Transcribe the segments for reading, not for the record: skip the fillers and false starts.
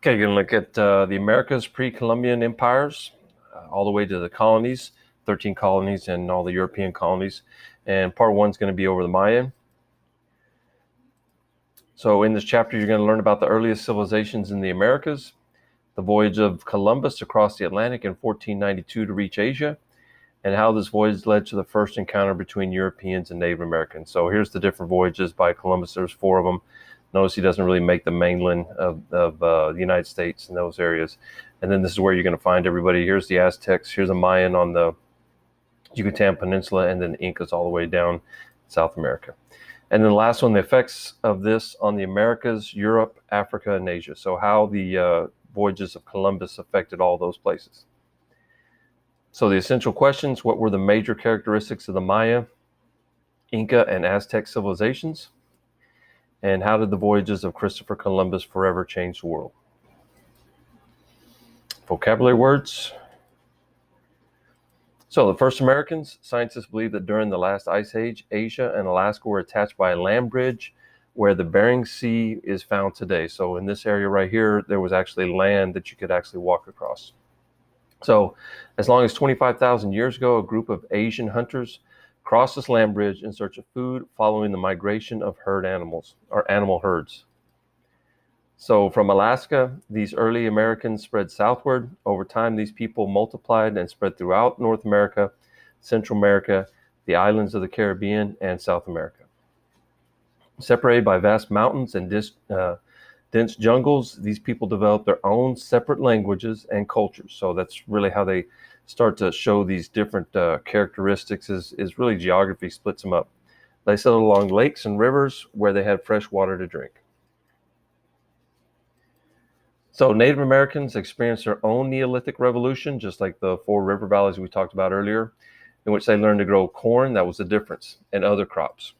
Okay, you're going to look at the Americas pre-Columbian empires, all the way to the colonies, 13 colonies and all the European colonies. And part one is going to be over the Mayan. So in this chapter, you're going to learn about the earliest civilizations in the Americas, the voyage of Columbus across the Atlantic in 1492 to reach Asia, and how this voyage led to the first encounter between Europeans and Native Americans. So here's the different voyages by Columbus. There's 4 of them. Notice he doesn't really make the mainland of the United States in those areas. And then this is where you're going to find everybody. Here's the Aztecs. Here's a Mayan on the Yucatan Peninsula, and then the Incas all the way down South America. And then the last one, the effects of this on the Americas, Europe, Africa, and Asia. So how the voyages of Columbus affected all those places. So the essential questions: what were the major characteristics of the Maya, Inca, and Aztec civilizations? And how did the voyages of Christopher Columbus forever change the world? Vocabulary words. So the first Americans, scientists believe that during the last ice age, Asia and Alaska were attached by a land bridge where the Bering Sea is found today. So in this area right here, there was actually land that you could actually walk across. So as long as 25,000 years ago, a group of Asian hunters crossed this land bridge in search of food following the migration of herd animals or animal herds. So from Alaska, these early Americans spread southward. Over time, these people multiplied and spread throughout North America, Central America, the islands of the Caribbean, and South America. Separated by vast mountains and dense jungles, these people developed their own separate languages and cultures. So that's really how they start to show these different characteristics is really geography splits them up. They settled along lakes and rivers where they had fresh water to drink. So Native Americans experienced their own Neolithic revolution, just like the 4 river valleys we talked about earlier, in which they learned to grow corn, that was the difference, and other crops.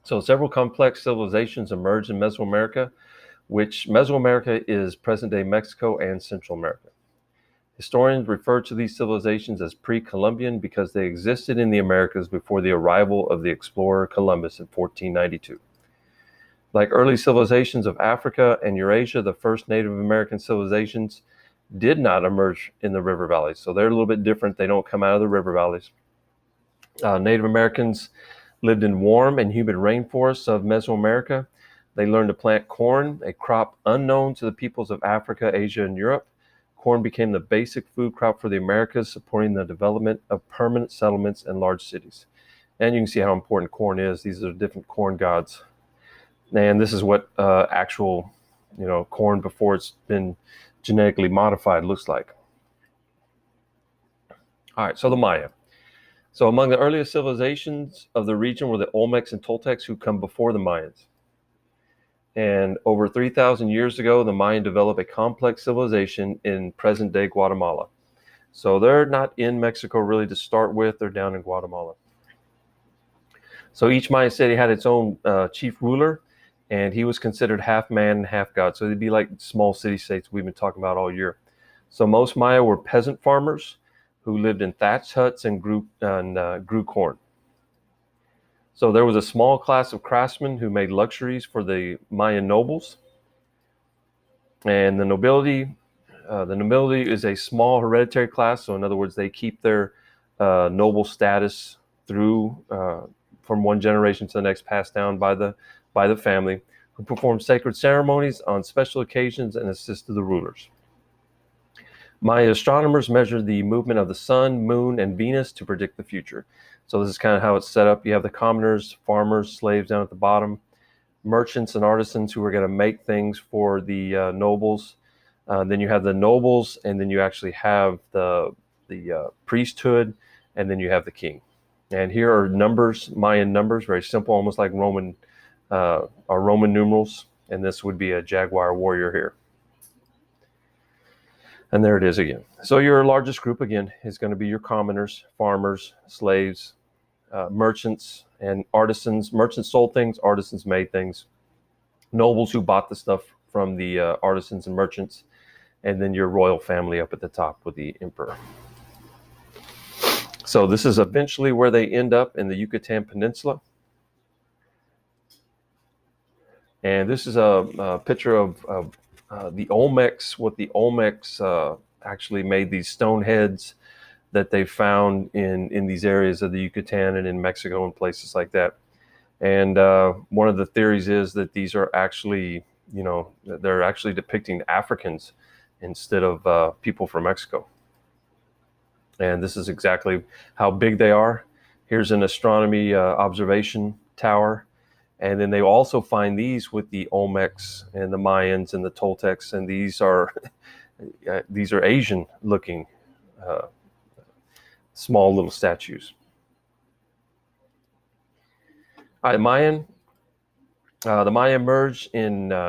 So several complex civilizations emerged in Mesoamerica, which Mesoamerica is present-day Mexico and Central America. Historians refer to these civilizations as pre-Columbian because they existed in the Americas before the arrival of the explorer Columbus in 1492. Like early civilizations of Africa and Eurasia, the first Native American civilizations did not emerge in the river valleys. So they're a little bit different. They don't come out of the river valleys. Native Americans lived in warm and humid rainforests of Mesoamerica. They learned to plant corn, a crop unknown to the peoples of Africa, Asia, and Europe. Corn became the basic food crop for the Americas, supporting the development of permanent settlements and large cities. And you can see how important corn is. These are different corn gods. And this is what actual, corn before it's been genetically modified looks like. All right, so the Maya. So among the earliest civilizations of the region were the Olmecs and Toltecs, who come before the Mayans. And over 3,000 years ago, the Mayan developed a complex civilization in present-day Guatemala. So they're not in Mexico really to start with, they're down in Guatemala. So each Mayan city had its own chief ruler, and he was considered half man and half god. So they'd be like small city-states we've been talking about all year. So most Maya were peasant farmers who lived in thatched huts and grew corn. So there was a small class of craftsmen who made luxuries for the Mayan nobles. And the nobility is a small hereditary class. So in other words, they keep their noble status through from one generation to the next, passed down by the family, who performed sacred ceremonies on special occasions and assisted the rulers. Maya astronomers measured the movement of the sun, moon, and Venus to predict the future. So this is kind of how it's set up. You have the commoners, farmers, slaves down at the bottom, merchants and artisans who are going to make things for the nobles. Then you have the nobles, and then you actually have the priesthood, and then you have the king. And here are numbers, Mayan numbers, very simple, almost like Roman numerals. And this would be a jaguar warrior here. And there it is again. So your largest group, again, is going to be your commoners, farmers, slaves, merchants, and artisans. Merchants sold things, artisans made things. Nobles who bought the stuff from the artisans and merchants. And then your royal family up at the top with the emperor. So this is eventually where they end up in the Yucatan Peninsula. And this is a picture of the Olmecs, what the Olmecs actually made these stone heads that they found in these areas of the Yucatan and in Mexico and places like that. And one of the theories is that these are actually, they're actually depicting Africans instead of people from Mexico. And this is exactly how big they are. Here's an astronomy observation tower. And then they also find these with the Olmecs and the Mayans and the Toltecs, and these are Asian looking uh, small little statues. All right, the Maya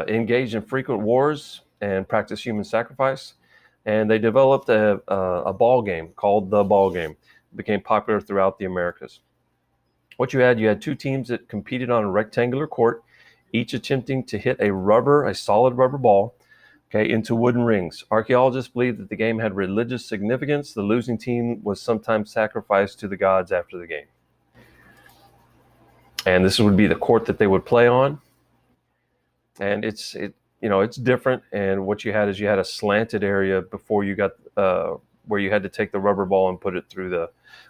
engaged in frequent wars and practiced human sacrifice, and they developed a ball game called the ball game. It became popular throughout the Americas. What you had two teams that competed on a rectangular court, each attempting to hit a solid rubber ball, okay, into wooden rings. Archaeologists believe that the game had religious significance. The losing team was sometimes sacrificed to the gods after the game. And this would be the court that they would play on. And it's different. And what you had a slanted area before you got where you had to take the rubber ball and put it through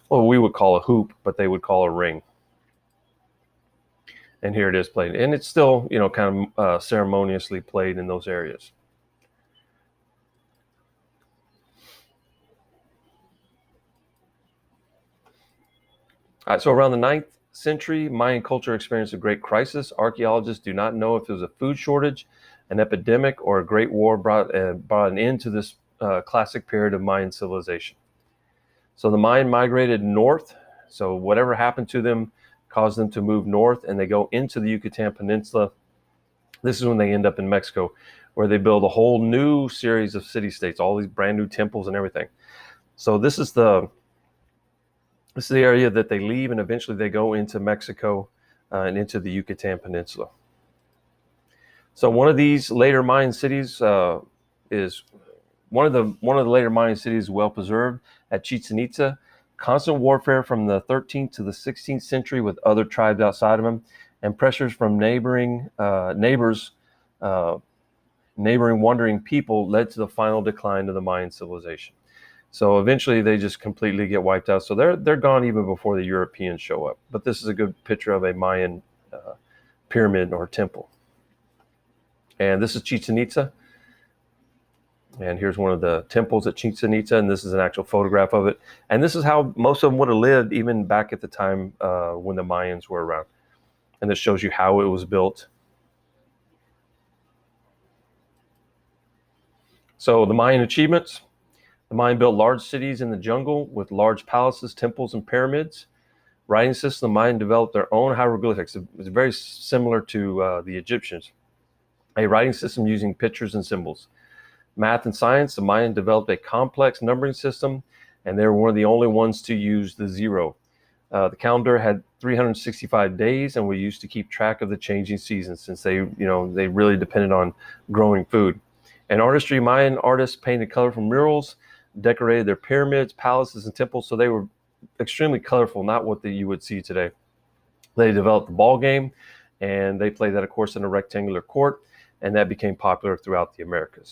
we would call a hoop, but they would call a ring. And here it is played, and it's still kind of ceremoniously played in those areas. All right, so around the 9th century, Mayan culture experienced a great crisis. Archaeologists do not know if it was a food shortage, an epidemic, or a great war brought an end to this classic period of Mayan civilization. So the Mayan migrated north. So whatever happened to them caused them to move north, and they go into the Yucatan Peninsula. This is when they end up in Mexico, where they build a whole new series of city-states, all these brand new temples and everything. So this is the area that they leave, and eventually they go into Mexico and into the Yucatan Peninsula. So one of these later Mayan cities is one of the later Mayan cities well preserved at Chichen Itza. Constant warfare from the 13th to the 16th century with other tribes outside of them, and pressures from neighboring wandering people led to the final decline of the Mayan civilization. So eventually they just completely get wiped out. So they're gone even before the Europeans show up. But this is a good picture of a Mayan pyramid or temple. And this is Chichen Itza. And here's one of the temples at Chichen Itza, and this is an actual photograph of it. And this is how most of them would have lived even back at the time when the Mayans were around. And this shows you how it was built. So the Mayan achievements. The Mayan built large cities in the jungle with large palaces, temples, and pyramids. Writing system, the Mayan developed their own hieroglyphics. It was very similar to the Egyptians. A writing system using pictures and symbols. Math and science, the Mayan developed a complex numbering system, and they were one of the only ones to use the zero. The calendar had 365 days, and we used to keep track of the changing seasons since they really depended on growing food. And artistry, Mayan artists painted colorful murals, decorated their pyramids, palaces, and temples, so they were extremely colorful, not what you would see today. They developed the ball game, and they played that, of course, in a rectangular court, and that became popular throughout the Americas.